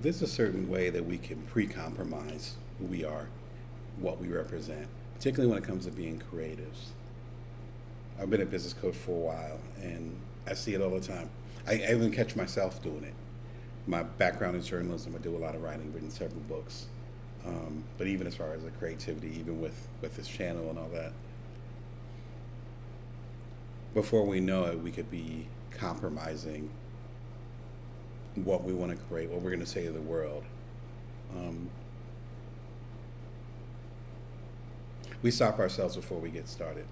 there's a certain way that we can pre-compromise who we are, what we represent, particularly when it comes to being creatives. I've been a business coach for a while, and I see it all the time. I even catch myself doing it. My background is journalism. I do a lot of writing, written several books. But even as far as the creativity, even with this channel and all that, before we know it, we could be compromising what we want to create, what we're going to say to the world. Um, we stop ourselves before we get started.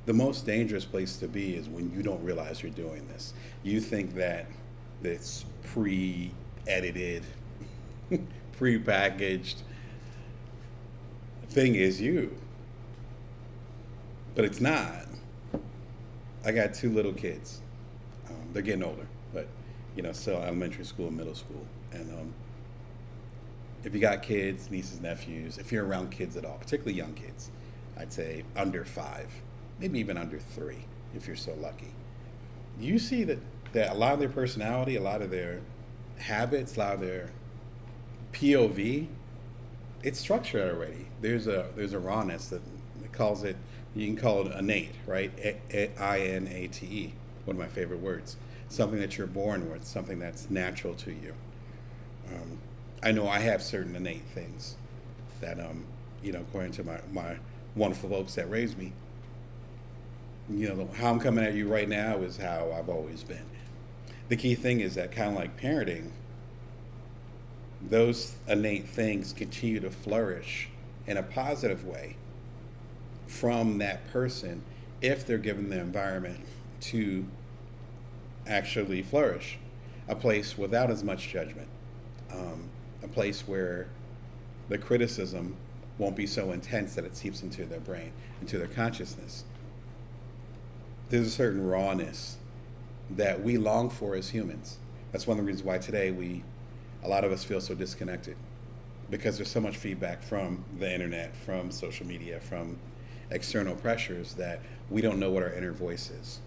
The most dangerous place to be is when you don't realize you're doing this. You think that this pre-edited, pre-packaged thing is you, but it's not. I got two little kids. They're getting older, but still elementary school, middle school, and if you got kids, nieces, nephews, if you're around kids at all, particularly young kids, I'd say under 5, maybe even under 3, if you're so lucky. You see that a lot of their personality, a lot of their habits, a lot of their POV, it's structured already. There's a rawness that it calls it. You can call it innate, right? INATE. One of my favorite words. Something that you're born with, something that's natural to you. I know I have certain innate things that, according to my wonderful folks that raised me, how I'm coming at you right now is how I've always been. The key thing is that, kind of like parenting, those innate things continue to flourish in a positive way from that person if they're given the environment to actually flourish. A place without as much judgment, a place where the criticism won't be so intense that it seeps into their brain, into their consciousness. There's a certain rawness that we long for as humans. That's one of the reasons why today a lot of us feel so disconnected, because there's so much feedback from the internet, from social media, from external pressures, that we don't know what our inner voice is.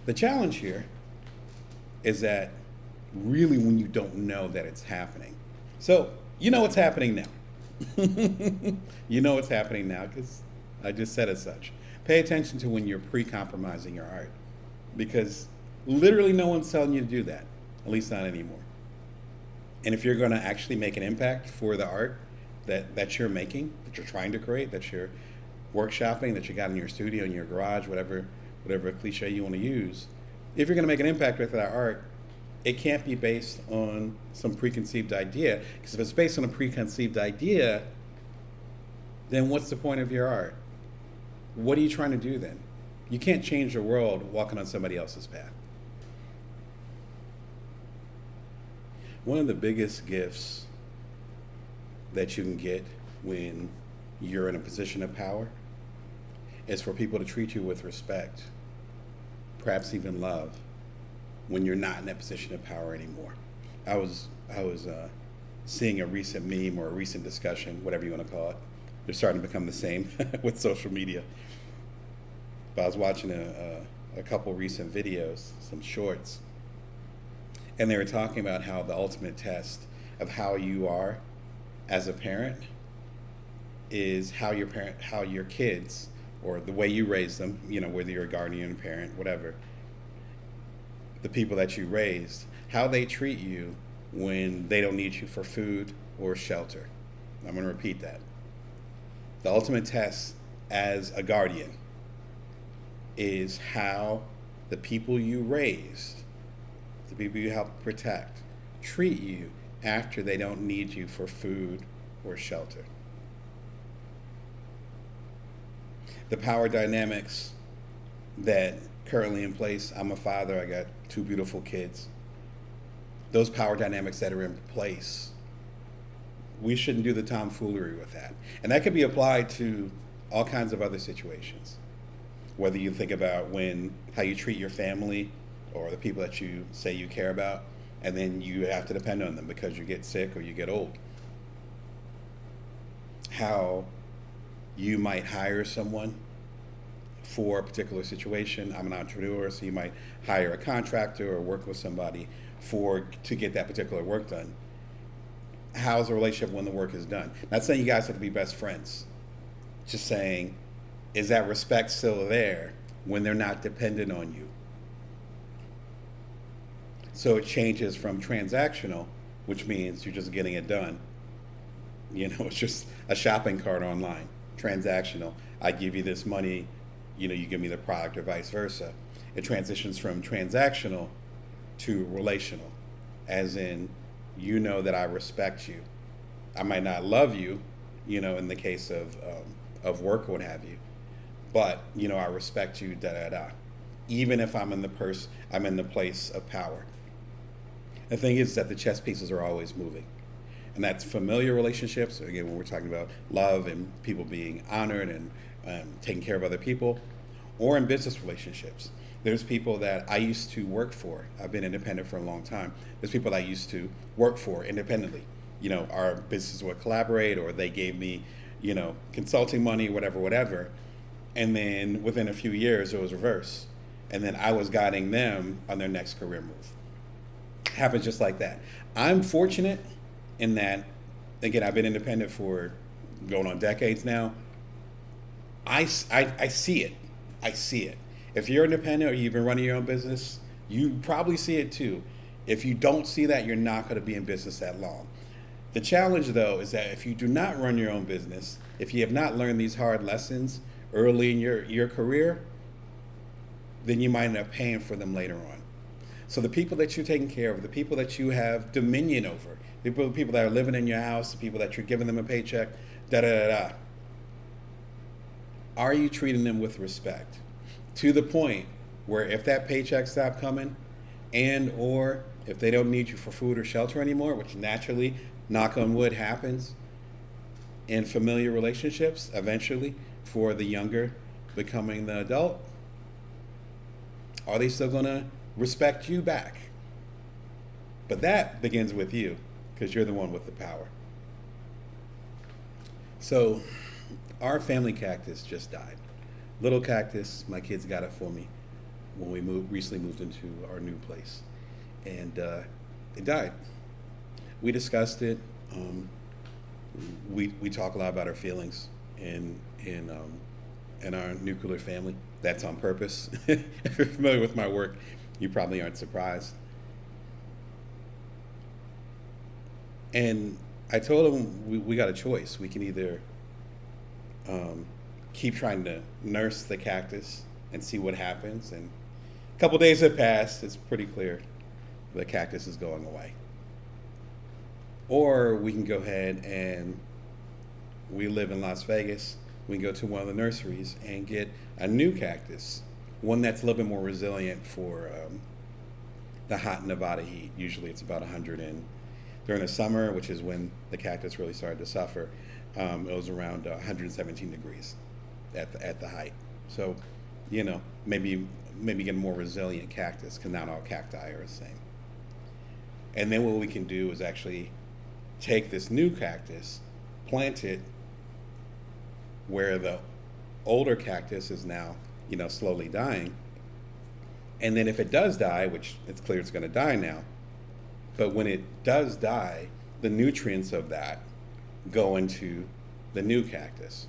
The challenge here is that really when you don't know that it's happening. So, what's happening now. You know what's happening now because I just said as such. Pay attention to when you're pre-compromising your art, because literally no one's telling you to do that, at least not anymore. And if you're going to actually make an impact for the art that you're making, that you're trying to create, that you're workshopping, that you got in your studio, in your garage, whatever cliche you want to use, if you're going to make an impact with that art, it can't be based on some preconceived idea. Because if it's based on a preconceived idea, then what's the point of your art? What are you trying to do then? You can't change the world walking on somebody else's path. One of the biggest gifts that you can get when you're in a position of power is for people to treat you with respect, perhaps even love, when you're not in that position of power anymore. I was seeing a recent meme or a recent discussion, whatever you want to call it. They're starting to become the same with social media. But I was watching a couple recent videos, some shorts, and they were talking about how the ultimate test of how you are as a parent is how your kids, or the way you raise them, whether you're a guardian, parent, whatever, the people that you raised, how they treat you when they don't need you for food or shelter. I'm going to repeat that. The ultimate test as a guardian is how the people you raised, the people you help protect, treat you after they don't need you for food or shelter. The power dynamics that currently in place, I'm a father, I got 2 beautiful kids. Those power dynamics that are in place, we shouldn't do the tomfoolery with that. And that could be applied to all kinds of other situations. Whether you think about how you treat your family or the people that you say you care about, and then you have to depend on them because you get sick or you get old. How you might hire someone for a particular situation. I'm an entrepreneur, so you might hire a contractor or work with somebody to get that particular work done. How's the relationship when the work is done? Not saying you guys have to be best friends. Just saying, is that respect still there when they're not dependent on you? So it changes from transactional, which means you're just getting it done. It's just a shopping cart online. Transactional, I give you this money, you give me the product, or vice versa. It transitions from transactional to relational, as in, that I respect you. I might not love you, in the case of work or what have you, but I respect you, da da da. Even if I'm in the place of power. The thing is that the chess pieces are always moving. And that's familiar relationships, again, when we're talking about love and people being honored and taking care of other people, or in business relationships. There's people that I used to work for. I've been independent for a long time. There's people I used to work for independently. Our businesses would collaborate, or they gave me, consulting money, whatever. And then within a few years, it was reverse. And then I was guiding them on their next career move. It happens just like that. I'm fortunate in that, again, I've been independent for going on decades now. I see it. I see it. If you're independent or you've been running your own business, you probably see it too. If you don't see that, you're not going to be in business that long. The challenge, though, is that if you do not run your own business, if you have not learned these hard lessons early in your career, then you might end up paying for them later on. So the people that you're taking care of, the people that you have dominion over, the people that are living in your house, the people that you're giving them a paycheck, da-da-da-da, are you treating them with respect? To the point where if that paycheck stops coming, and or if they don't need you for food or shelter anymore, which naturally, knock on wood, happens in familiar relationships eventually for the younger becoming the adult, are they still going to respect you back? But that begins with you, because you're the one with the power. So our family cactus just died. Little cactus, my kids got it for me when we recently moved into our new place. And it died. We discussed it. We talk a lot about our feelings in our nuclear family. That's on purpose. If you're familiar with my work, you probably aren't surprised. And I told him we got a choice. We can either keep trying to nurse the cactus and see what happens. And a couple days have passed. It's pretty clear the cactus is going away. Or we can go ahead and we live in Las Vegas. We can go to one of the nurseries and get a new cactus, one that's a little bit more resilient for the hot Nevada heat. Usually it's about 100 and during the summer, which is when the cactus really started to suffer, it was around 117 degrees at the height. So, maybe get a more resilient cactus, because not all cacti are the same. And then what we can do is actually take this new cactus, plant it where the older cactus is now, slowly dying. And then if it does die, which it's clear it's going to die now, but when it does die, the nutrients of that go into the new cactus.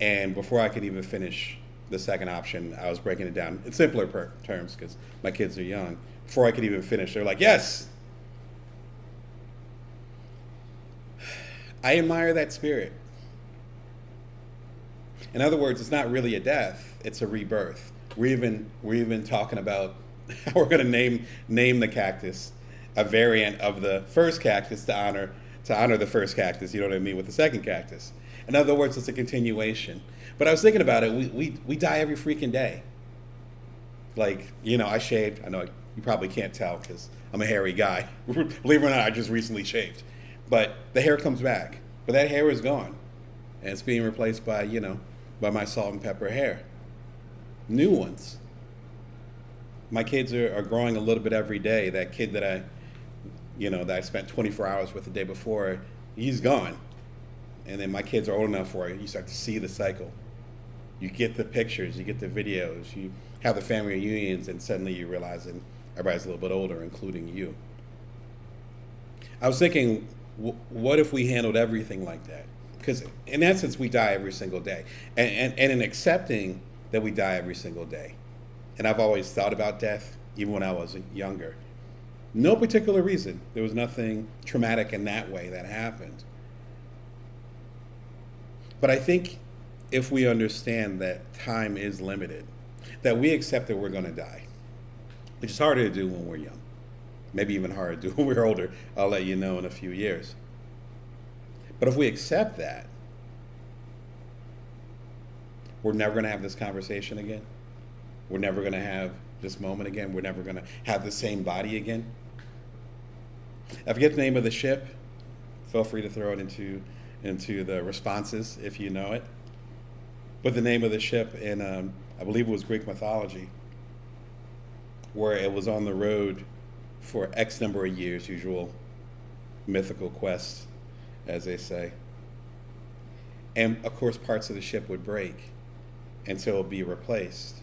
And before I could even finish the second option, I was breaking it down in simpler terms because my kids are young. Before I could even finish, they're like, yes! I admire that spirit. In other words, it's not really a death, it's a rebirth. We're even talking about how we're going to name the cactus a variant of the first cactus to honor the first cactus, you know what I mean, with the second cactus. In other words, it's a continuation. But I was thinking about it, we die every freaking day. Like, I shaved. I know you probably can't tell because I'm a hairy guy. Believe it or not, I just recently shaved. But the hair comes back. But that hair is gone. And it's being replaced by, by my salt and pepper hair. New ones. My kids are growing a little bit every day. That kid that I spent 24 hours with the day before, he's gone. And then my kids are old enough where you start to see the cycle. You get the pictures, you get the videos, you have the family reunions, and suddenly you're realizing Everybody's a little bit older, including you. I was thinking, what if we handled everything like that? Because in essence, we die every single day. And in accepting that we die every single day, and I've always thought about death, even when I was younger. No particular reason. There was nothing traumatic in that way that happened. But I think if we understand that time is limited, that we accept that we're going to die, which is harder to do when we're young, maybe even harder to do when we're older. I'll let you know in a few years. But if we accept that, we're never going to have this conversation again. We're never going to have this moment again. We're never going to have the same body again. I forget the name of the ship. Feel free to throw it into the responses if you know it. But the name of the ship in, I believe it was Greek mythology, where it was on the road for X number of years, usual mythical quest, as they say. And of course, parts of the ship would break until it would be replaced.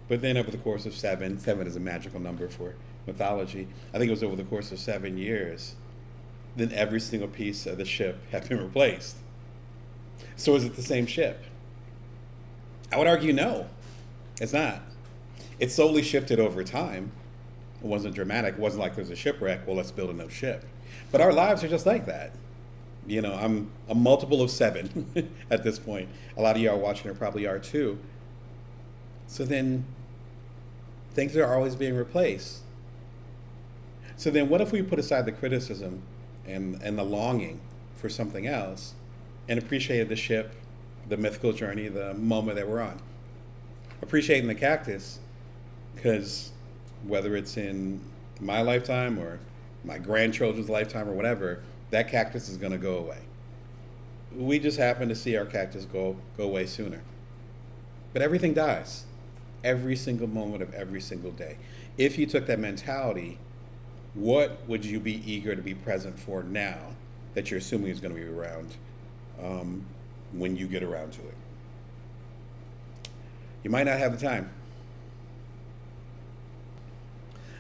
But then over the course of seven is a magical number for mythology, I think it was over the course of 7 years, then every single piece of the ship had been replaced. So is it the same ship? I would argue no, it's not. It slowly shifted over time. It wasn't dramatic. It wasn't like there's a shipwreck, well, let's build a new ship. But our lives are just like that. You know, I'm a multiple of 7 at this point. A lot of y'all watching it probably are too. So then things are always being replaced. So then what if we put aside the criticism and the longing for something else and appreciated the ship, the mythical journey, the moment that we're on? Appreciating the cactus, because whether it's in my lifetime or my grandchildren's lifetime or whatever, that cactus is going to go away. We just happen to see our cactus go away sooner. But everything dies. Every single moment of every single day. If you took that mentality, what would you be eager to be present for now that you're assuming is going to be around when you get around to it? You might not have the time.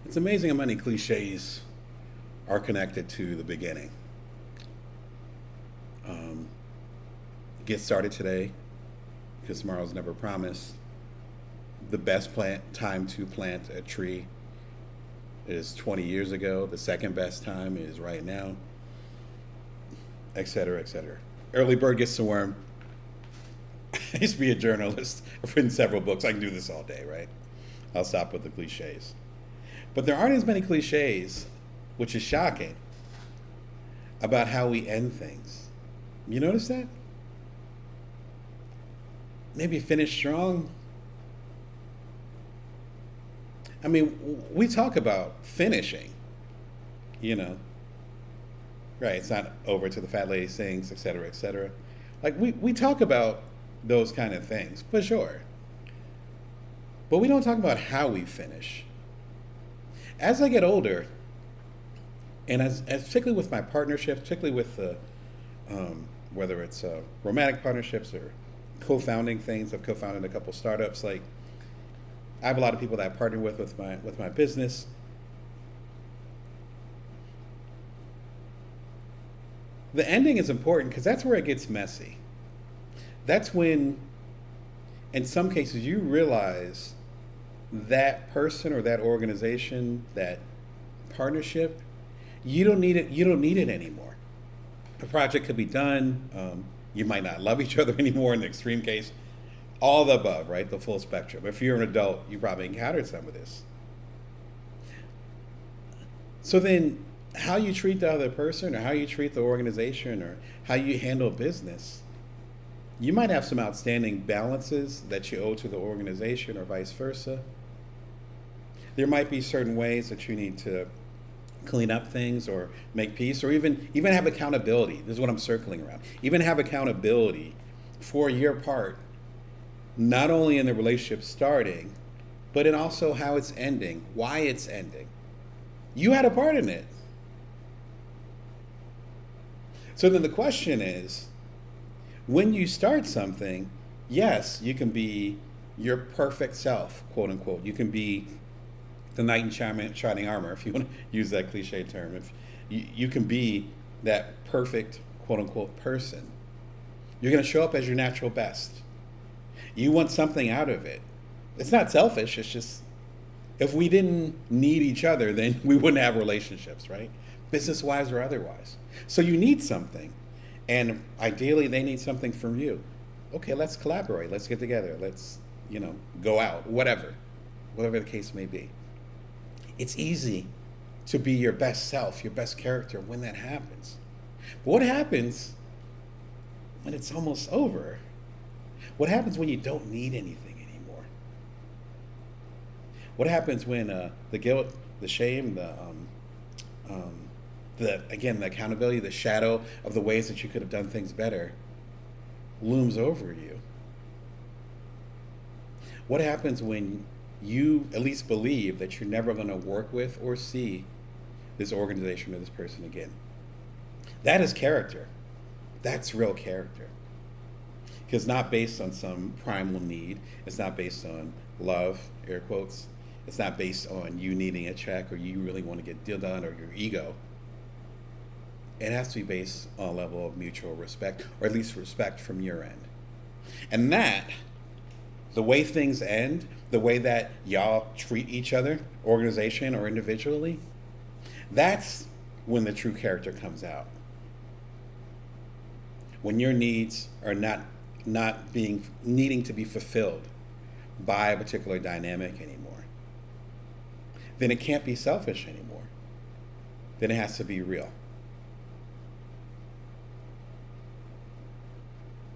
It's amazing how many cliches are connected to the beginning. Get started today, because tomorrow's never promised. The best time to plant a tree is 20 years ago. The second best time is right now, et cetera, et cetera. Early bird gets the worm. I used to be a journalist. I've written several books. I can do this all day, right? I'll stop with the cliches. But there aren't as many cliches, which is shocking, about how we end things. You notice that? Maybe finish strong. I mean, we talk about finishing, you know. Right, it's not over till the fat lady sings, et cetera, et cetera. Like, we talk about those kind of things, for sure. But we don't talk about how we finish. As I get older, and as particularly with my partnerships, particularly with the, whether it's romantic partnerships or co-founding things, I've co-founded a couple startups. Like, I have a lot of people that I partner with my business. The ending is important because that's where it gets messy. That's when, in some cases, you realize that person or that organization, that partnership, you don't need it. You don't need it anymore. The project could be done. You might not love each other anymore in the extreme case. All the above, right? The full spectrum. If you're an adult, you probably encountered some of this. So then, how you treat the other person, or how you treat the organization, or how you handle business, you might have some outstanding balances that you owe to the organization, or vice versa. There might be certain ways that you need to clean up things or make peace, or even have accountability. This is what I'm circling around. Even have accountability for your part, not only in the relationship starting, but in also how it's ending, why it's ending. You had a part in it. So then the question is, when you start something, yes, you can be your perfect self, quote unquote. You can be the knight in shining armor, if you want to use that cliche term. If you can be that perfect, quote unquote, person, you're going to show up as your natural best. You want something out of it. It's not selfish. It's just, if we didn't need each other, then we wouldn't have relationships, right? Business wise or otherwise. So you need something. And ideally, they need something from you. Okay, let's collaborate. Let's get together. Let's, go out, whatever the case may be. It's easy to be your best self, your best character when that happens. But what happens when it's almost over? What happens when you don't need anything anymore? What happens when the guilt, the shame, the accountability, the shadow of the ways that you could have done things better looms over you? What happens when you at least believe that you're never going to work with or see this organization or this person again? That is character. That's real character. Because it's not based on some primal need. It's not based on love, air quotes. It's not based on you needing a check or you really want to get deal done or your ego. It has to be based on a level of mutual respect, or at least respect from your end. And that, the way things end, the way that y'all treat each other, organization or individually, that's when the true character comes out. When your needs are not needing to be fulfilled by a particular dynamic anymore, then it can't be selfish anymore. Then it has to be real.